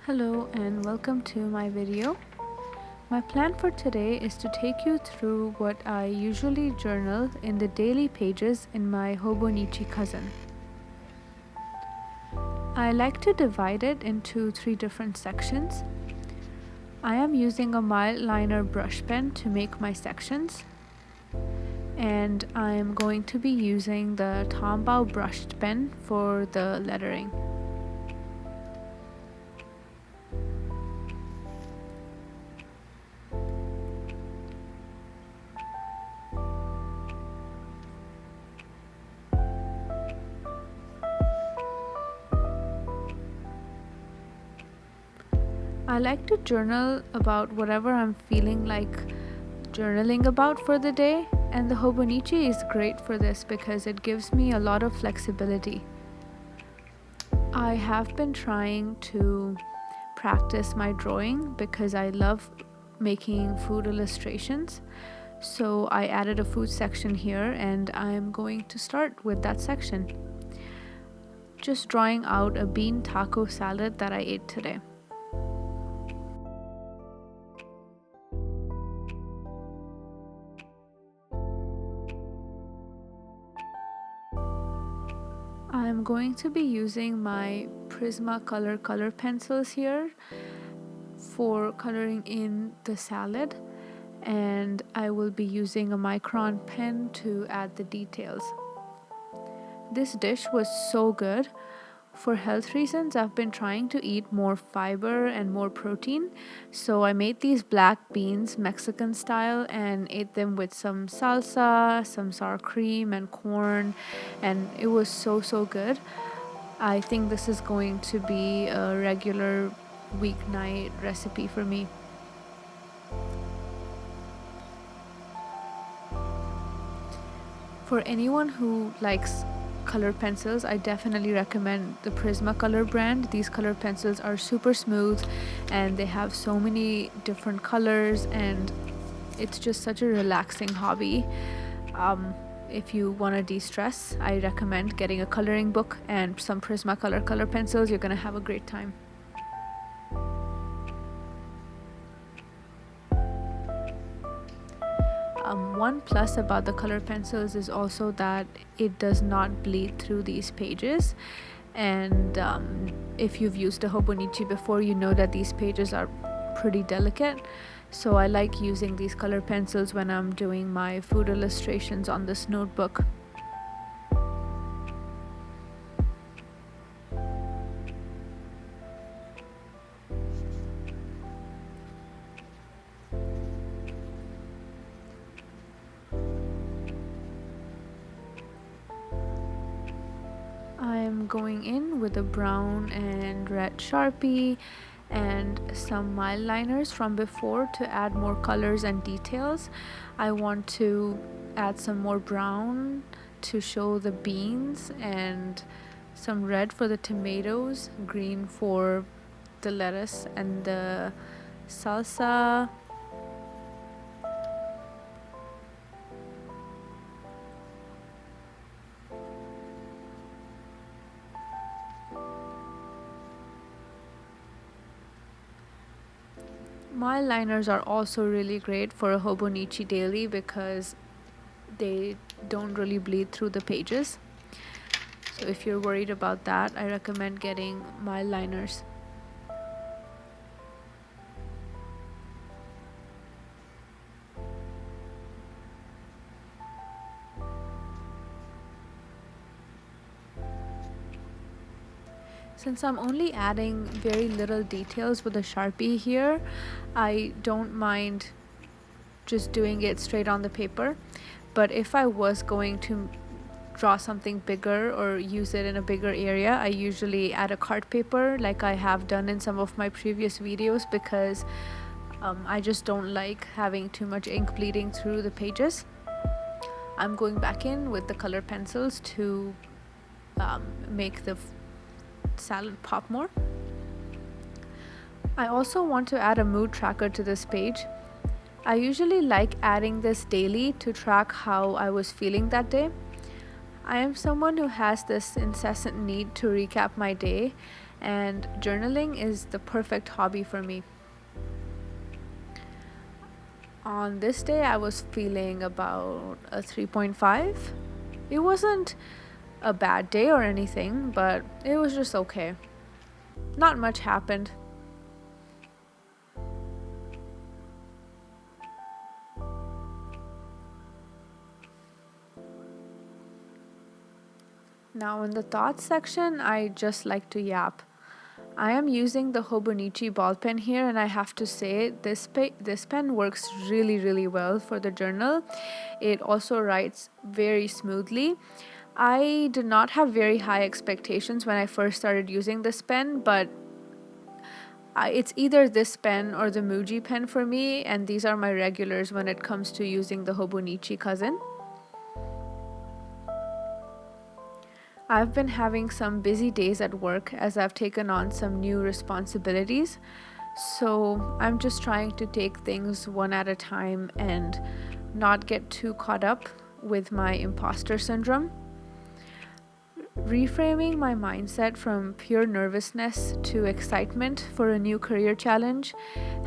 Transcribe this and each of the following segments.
Hello and welcome to my video. My plan for today is to take you through what I usually journal in the daily pages in my Hobonichi cousin. I like to divide it into 3 different sections. I am using a Mildliner brush pen to make my sections, and I am going to be using the Tombow Brush Pen for the lettering. I like to journal about whatever I'm feeling like journaling about for the day, and the Hobonichi is great for this because it gives me a lot of flexibility. I have been trying to practice my drawing because I love making food illustrations. So I added a food section here and I'm going to start with that section. Just drawing out a bean taco salad that I ate today. I'm going to be using my Prismacolour color pencils here for coloring in the salad, and I will be using a micron pen to add the details. This dish was so good. For health reasons, I've been trying to eat more fiber and more protein, so I made these black beans Mexican style and ate them with some salsa, some sour cream and corn, and it was so good. I think this is going to be a regular weeknight recipe for me. For anyone who likes color pencils, I definitely recommend the Prismacolour brand. These color pencils are super smooth and they have so many different colors, and it's just such a relaxing hobby. If you want to de-stress, I recommend getting a coloring book and some Prismacolour color pencils. You're gonna have a great time. One plus about the color pencils is also that it does not bleed through these pages, and if you've used a Hobonichi before, you know that these pages are pretty delicate, so I like using these color pencils when I'm doing my food illustrations on this notebook. I'm going in with a brown and red Sharpie and some Mildliners from before to add more colors and details. I want to add some more brown to show the beans, and some red for the tomatoes, green for the lettuce and the salsa. Mildliners are also really great for a Hobonichi daily because they don't really bleed through the pages. So if you're worried about that, I recommend getting Mildliners. Since I'm only adding very little details with a Sharpie here, I don't mind just doing it straight on the paper. But if I was going to draw something bigger or use it in a bigger area, I usually add a card paper like I have done in some of my previous videos, because I just don't like having too much ink bleeding through the pages. I'm going back in with the color pencils to make the salad pop more. I also want to add a mood tracker to this page. I usually like adding this daily to track how I was feeling that day. I am someone who has this incessant need to recap my day, and journaling is the perfect hobby for me. On this day, I was feeling about a 3.5. It wasn't a bad day or anything, but it was just okay. Not much happened. Now in the thoughts section, I just like to yap. I am using the Hobonichi ball pen here, and I have to say this pen works really well for the journal. It also writes very smoothly. I did not have very high expectations when I first started using this pen, but it's either this pen or the Muji pen for me, and these are my regulars when it comes to using the Hobonichi cousin. I've been having some busy days at work as I've taken on some new responsibilities, so I'm just trying to take things one at a time and not get too caught up with my imposter syndrome. Reframing my mindset from pure nervousness to excitement for a new career challenge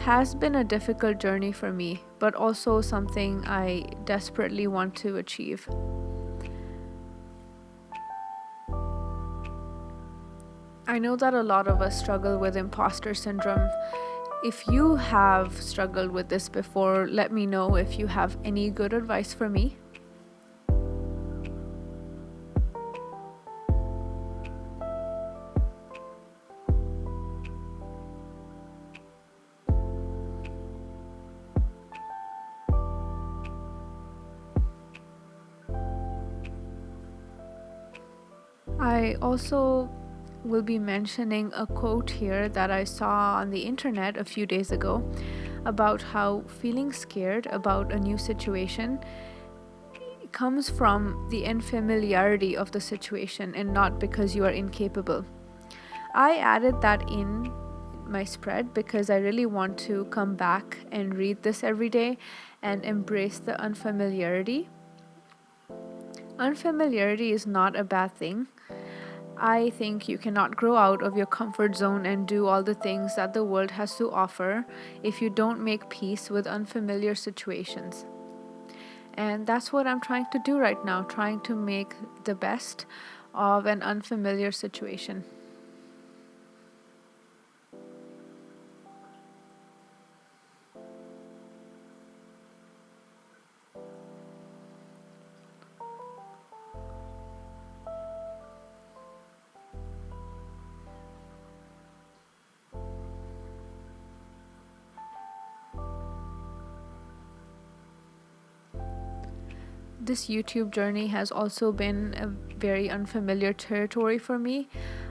has been a difficult journey for me, but also something I desperately want to achieve. I know that a lot of us struggle with imposter syndrome. If you have struggled with this before, let me know if you have any good advice for me. I also will be mentioning a quote here that I saw on the internet a few days ago about how feeling scared about a new situation comes from the unfamiliarity of the situation and not because you are incapable. I added that in my spread because I really want to come back and read this every day and embrace the unfamiliarity. Unfamiliarity is not a bad thing. I think you cannot grow out of your comfort zone and do all the things that the world has to offer if you don't make peace with unfamiliar situations. And that's what I'm trying to do right now, trying to make the best of an unfamiliar situation. This YouTube journey has also been a very unfamiliar territory for me.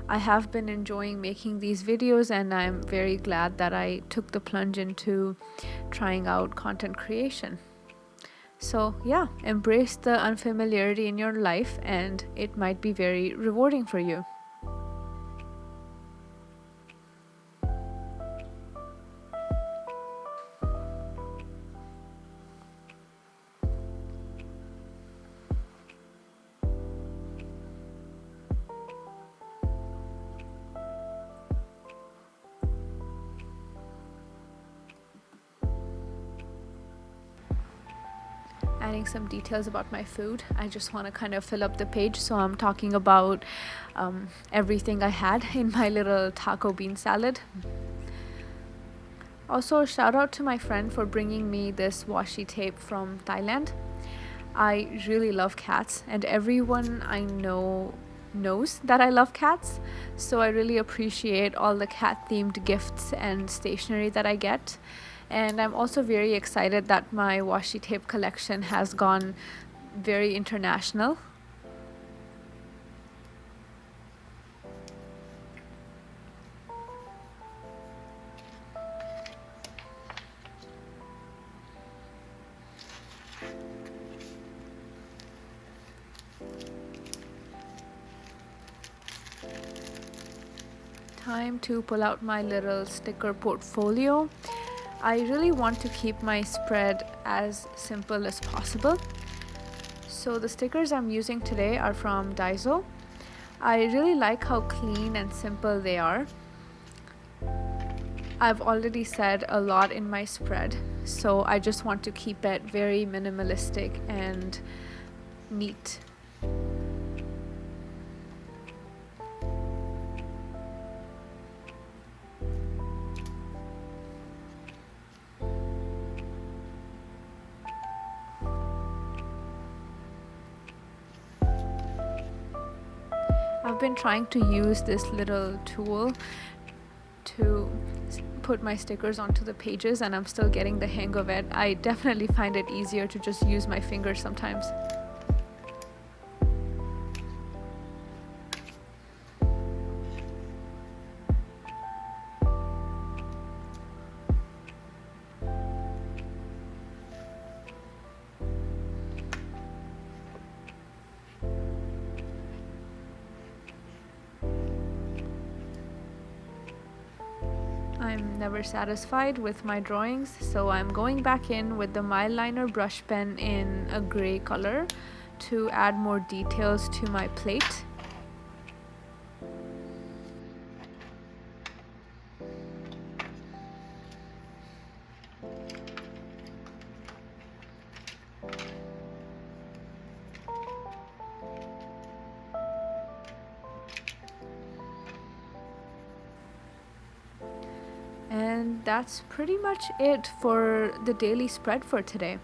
I have been enjoying making these videos, and I'm very glad that I took the plunge into trying out content creation. So yeah, embrace the unfamiliarity in your life and it might be very rewarding for you. Adding some details about my food. I just want to kind of fill up the page, so I'm talking about everything I had in my little taco bean salad. Also, shout out to my friend for bringing me this washi tape from Thailand. I really love cats, and everyone I know knows that I love cats, so I really appreciate all the cat themed gifts and stationery that I get. And I'm also very excited that my washi tape collection has gone very international. Time to pull out my little sticker portfolio. I really want to keep my spread as simple as possible. So the stickers I'm using today are from Daiso. I really like how clean and simple they are. I've already said a lot in my spread, so I just want to keep it very minimalistic and neat. I've been trying to use this little tool to put my stickers onto the pages, and I'm still getting the hang of it. I definitely find it easier to just use my fingers sometimes. I'm never satisfied with my drawings, so I'm going back in with the Mildliner brush pen in a gray color to add more details to my plate. And that's pretty much it for the daily spread for today.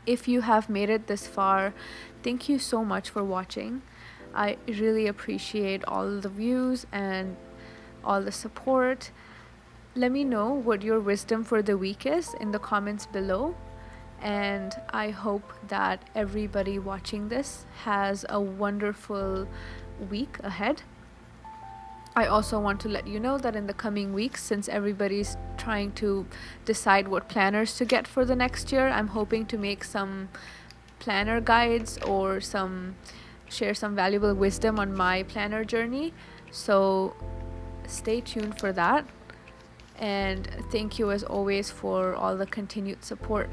If you have made it this far, thank you so much for watching. I really appreciate all the views and all the support. Let me know what your wisdom for the week is in the comments below. And I hope that everybody watching this has a wonderful week ahead. I also want to let you know that in the coming weeks, since everybody's trying to decide what planners to get for the next year, I'm hoping to make some planner guides or share some valuable wisdom on my planner journey. So stay tuned for that. And thank you as always for all the continued support.